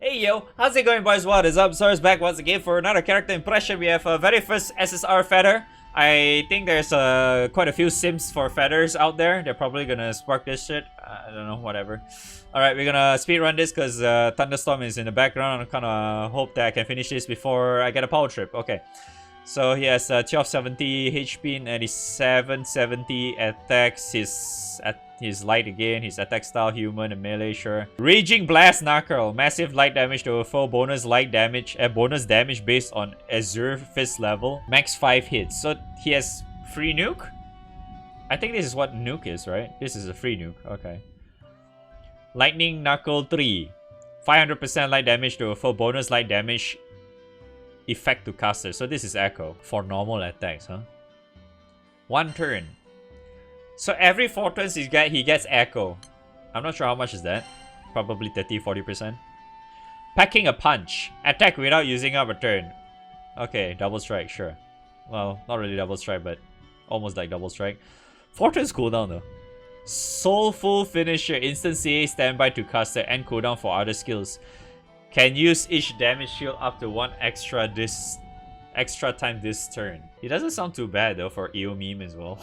Hey yo, how's it going boys? What is up? Sora's back once again for another character impression. We have a very first SSR feather. I think there's quite a few sims for feathers out there. They're probably gonna spark this shit. I don't know, whatever. Alright, we're gonna speedrun this because Thunderstorm is in the background. I kinda hope that I can finish this before I get a power trip. Okay. So he has 1270 HP and 8770 attacks. His light again, his attack style, human and melee, sure. Raging Blast Knuckle, massive light damage to a foe, bonus light damage, bonus damage based on Azure Fist level, max 5 hits. So he has free nuke? I think this is what nuke is, right? This is a free nuke, okay. Lightning Knuckle 3, 500% light damage to a foe, bonus light damage effect to caster. So this is echo for normal attacks, huh? 1 turn. So every 4 turns he gets echo. I'm not sure how much is that. Probably 30-40%. Packing a punch. Attack without using up a turn. Okay, double strike, sure. Well, not really double strike, but almost like double strike. 4 turns cooldown though. Soulful Finisher. Instant CA standby to caster and cooldown for other skills. Can use each damage shield up to 1 extra time this turn. It doesn't sound too bad though for EO meme as well.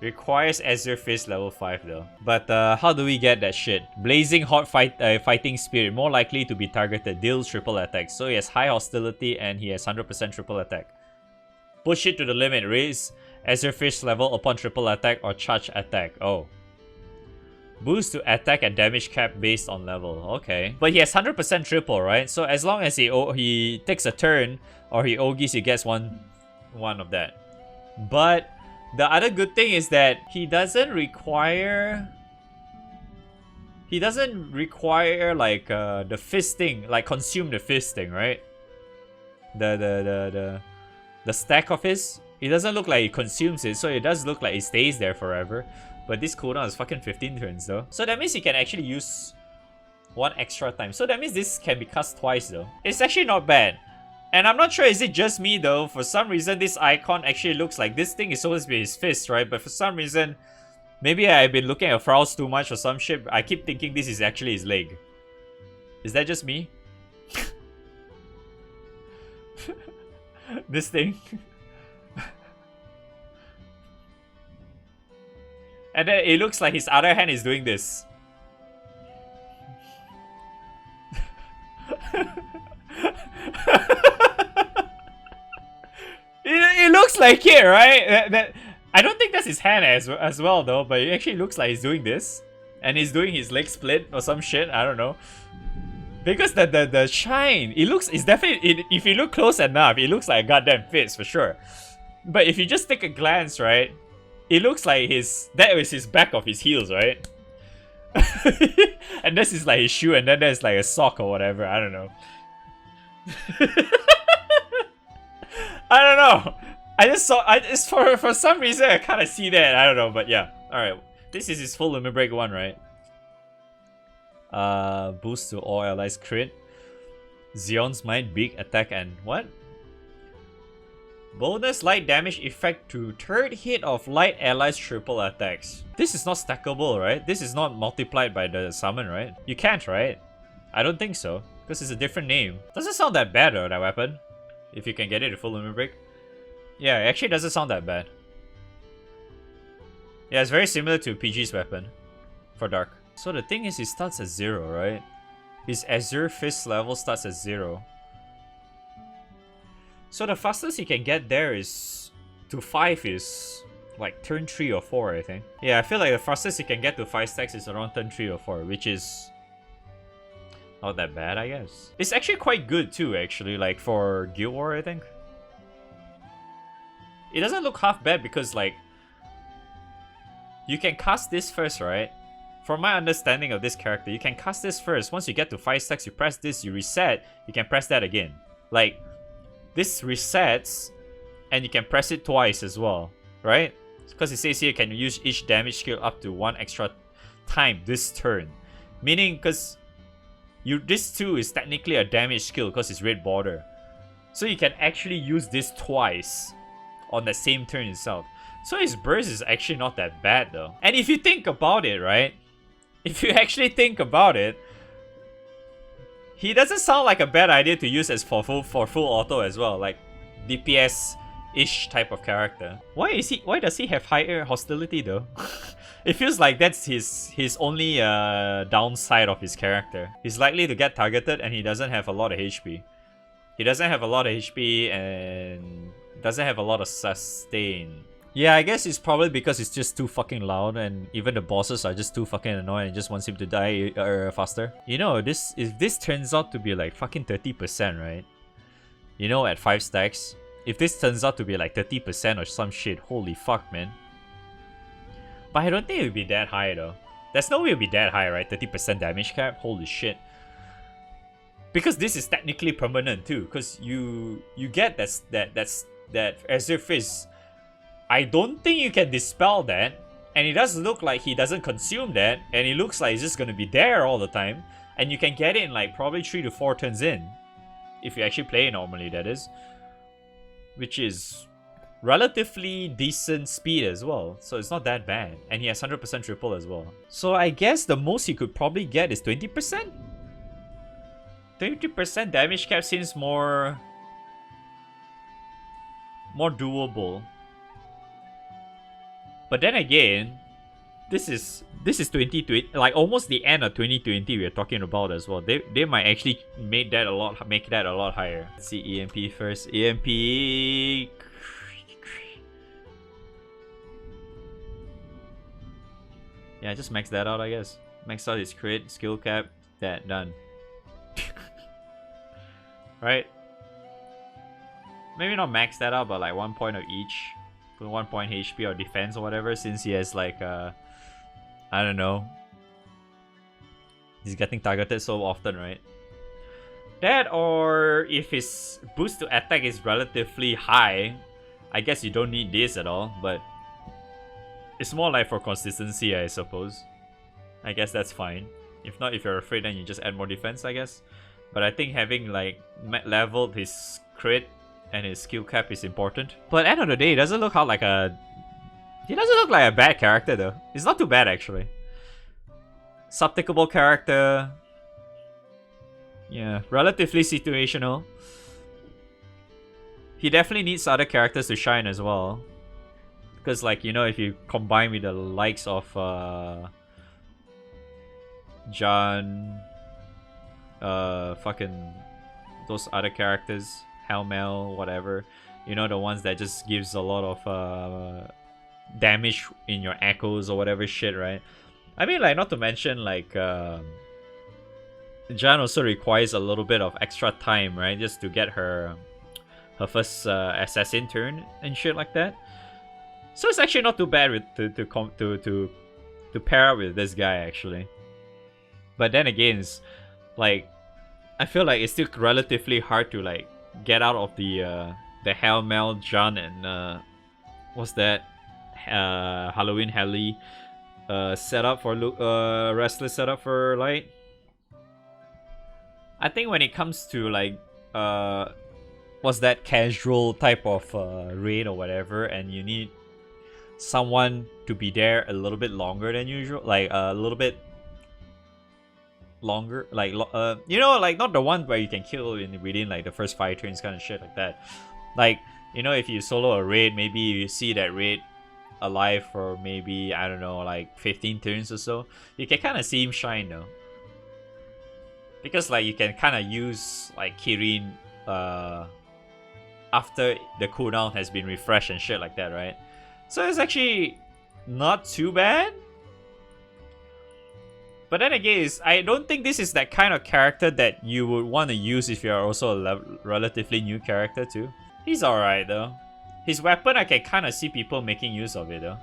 Requires Azure Fist level 5 though. But how do we get that shit? Blazing Hot Fighting Spirit. More likely to be targeted. Deals triple attack. So he has high hostility and he has 100% triple attack. Push it to the limit. Raise Azure Fist level upon triple attack or charge attack. Oh. Boost to attack and damage cap based on level. Okay. But he has 100% triple, right? So as long as he takes a turn or he Ogis, he gets one of that. But the other good thing is that he doesn't require like the fisting, like consume the fisting, right? The stack of his. It doesn't look like he consumes it, so it does look like it stays there forever. But this cooldown is fucking 15 turns though. So that means he can actually use 1 extra time. So that means this can be cast twice though. It's actually not bad. And I'm not sure, is it just me though? For some reason, this icon actually looks like this thing is supposed to be his fist, right? But for some reason, maybe I've been looking at Frowls too much or some shit. I keep thinking this is actually his leg. Is that just me? This thing. And then it looks like his other hand is doing this. It looks like it, right? I don't think that's his hand as well though, but it actually looks like he's doing this. And he's doing his leg split or some shit, I don't know. Because the shine, it's definitely, if you look close enough, it looks like a goddamn fist for sure. But if you just take a glance, right? It looks like that was his back of his heels, right? And this is like his shoe, and then there's like a sock or whatever, I don't know. I don't know. For some reason I kind of see that. I don't know, but yeah. All right, this is his full limit break one, right? Boost to all allies crit. Xion's Might, big attack and what? Bonus light damage effect to third hit of light allies triple attacks. This is not stackable, right? This is not multiplied by the summon, right? You can't, right? I don't think so, because it's a different name. Doesn't sound that bad though, that weapon. If you can get it to full limit break. Yeah, it actually doesn't sound that bad. Yeah, it's very similar to PG's weapon for Dark. So the thing is, he starts at 0, right? His Azure Fist level starts at 0. So the fastest he can get there is to 5 is like turn 3 or 4, I think. Yeah, I feel like the fastest he can get to 5 stacks is around turn 3 or 4, which is not that bad, I guess. It's actually quite good too, actually, like for Guild War, I think. It doesn't look half bad because like you can cast this first, right? From my understanding of this character, you can cast this first. Once you get to 5 stacks, you press this, you reset, you can press that again. Like, this resets, and you can press it twice as well, right? Because it says here, can use each damage skill up to 1 extra time this turn. Meaning, because this too is technically a damage skill because it's red border. So you can actually use this twice on the same turn itself. So his burst is actually not that bad though. And if you think about it, right? If you actually think about it, he doesn't sound like a bad idea to use as for full auto as well, like DPS-ish type of character. Why does he have higher hostility though? It feels like that's his only downside of his character. He's likely to get targeted and he doesn't have a lot of HP. He doesn't have a lot of HP and doesn't have a lot of sustain. Yeah, I guess it's probably because it's just too fucking loud and even the bosses are just too fucking annoying and just wants him to die faster. You know, if this turns out to be like fucking 30%, right? You know, at 5 stacks. If this turns out to be like 30% or some shit, holy fuck, man. But I don't think it would be that high though. There's no way it would be that high, right? 30% damage cap? Holy shit. Because this is technically permanent too. Because you get that Azure Fizz. I don't think you can dispel that, and it does look like he doesn't consume that, and it looks like it's just gonna be there all the time, and you can get it in like probably 3 to 4 turns in, if you actually play it normally, that is, which is relatively decent speed as well, so it's not that bad, and he has 100% triple as well. So I guess the most he could probably get is 20%? 20% damage cap seems more doable. But then again, this is 2020, like almost the end of 2020 we're talking about as well. They might actually make that a lot higher. Let's see EMP first. EMP. Yeah, just max that out, I guess. Max out his crit, skill cap, that done. Right? Maybe not max that out, but like 1 point of each. Put 1 point HP or defense or whatever, since he has like I don't know. He's getting targeted so often, right? That, or if his boost to attack is relatively high, I guess you don't need this at all, but it's more like for consistency, I suppose. I guess that's fine. If not, if you're afraid, then you just add more defense, I guess. But I think having like leveled his crit and his skill cap is important. But at the end of the day, he doesn't look like a bad character though. It's not too bad actually. Subtickable character. Yeah, relatively situational. He definitely needs other characters to shine as well. Because like, you know, if you combine with the likes of John, fucking those other characters, Helmel, whatever, you know, the ones that just gives a lot of damage in your echoes or whatever shit, right? I mean, like, not to mention like Jan also requires a little bit of extra time, right, just to get her first assassin turn and shit like that. So it's actually not too bad with to pair up with this guy actually. But then again, it's like, I feel like it's still relatively hard to like get out of the Helmel, John, and what's that? Halloween Heli setup for Restless setup for Light. I think when it comes to like what's that, casual type of raid or whatever, and you need someone to be there a little bit longer than usual, like a little bit longer, like you know, like not the one where you can kill within like the first 5 turns kind of shit like that. Like, you know, if you solo a raid, maybe you see that raid alive for maybe, I don't know, like 15 turns or so, you can kind of see him shine though, because like you can kind of use like Kirin after the cooldown has been refreshed and shit like that, right? So it's actually not too bad. But then again, I don't think this is that kind of character that you would want to use if you're also a relatively new character too. He's alright though. His weapon, I can kind of see people making use of it though,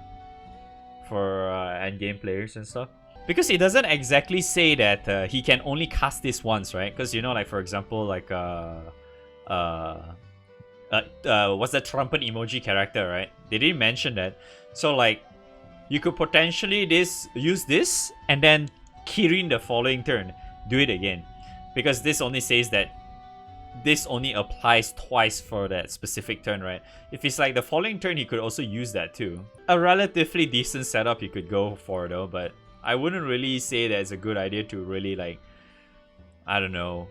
for endgame players and stuff. Because it doesn't exactly say that he can only cast this once, right? Because, you know, like for example, like what's that trumpet emoji character, right? They didn't mention that. So like, you could potentially use this and then Kirin the following turn, do it again, because this only says that this only applies twice for that specific turn, right? If it's like the following turn, he could also use that too. A relatively decent setup you could go for though, but I wouldn't really say that it's a good idea to really like, I don't know,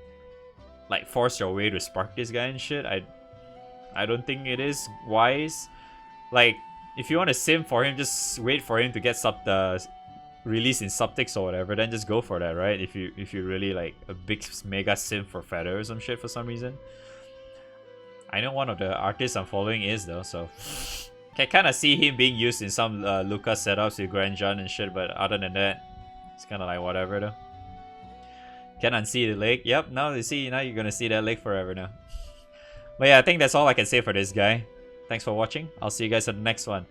like force your way to spark this guy and shit. I don't think it is wise. Like, if you want to sim for him, just wait for him to get release in subtics or whatever, then just go for that, right? If you really like a big mega sim for Feather or some shit for some reason. I know one of the artists I'm following is though, so can kind of see him being used in some Lucas setups with Grand John and shit, but other than that, it's kind of like whatever though. Can unsee the lake. Yep, now you see, now you're gonna see that lake forever now. But yeah, I think that's all I can say for this guy. Thanks for watching. I'll see you guys in the next one.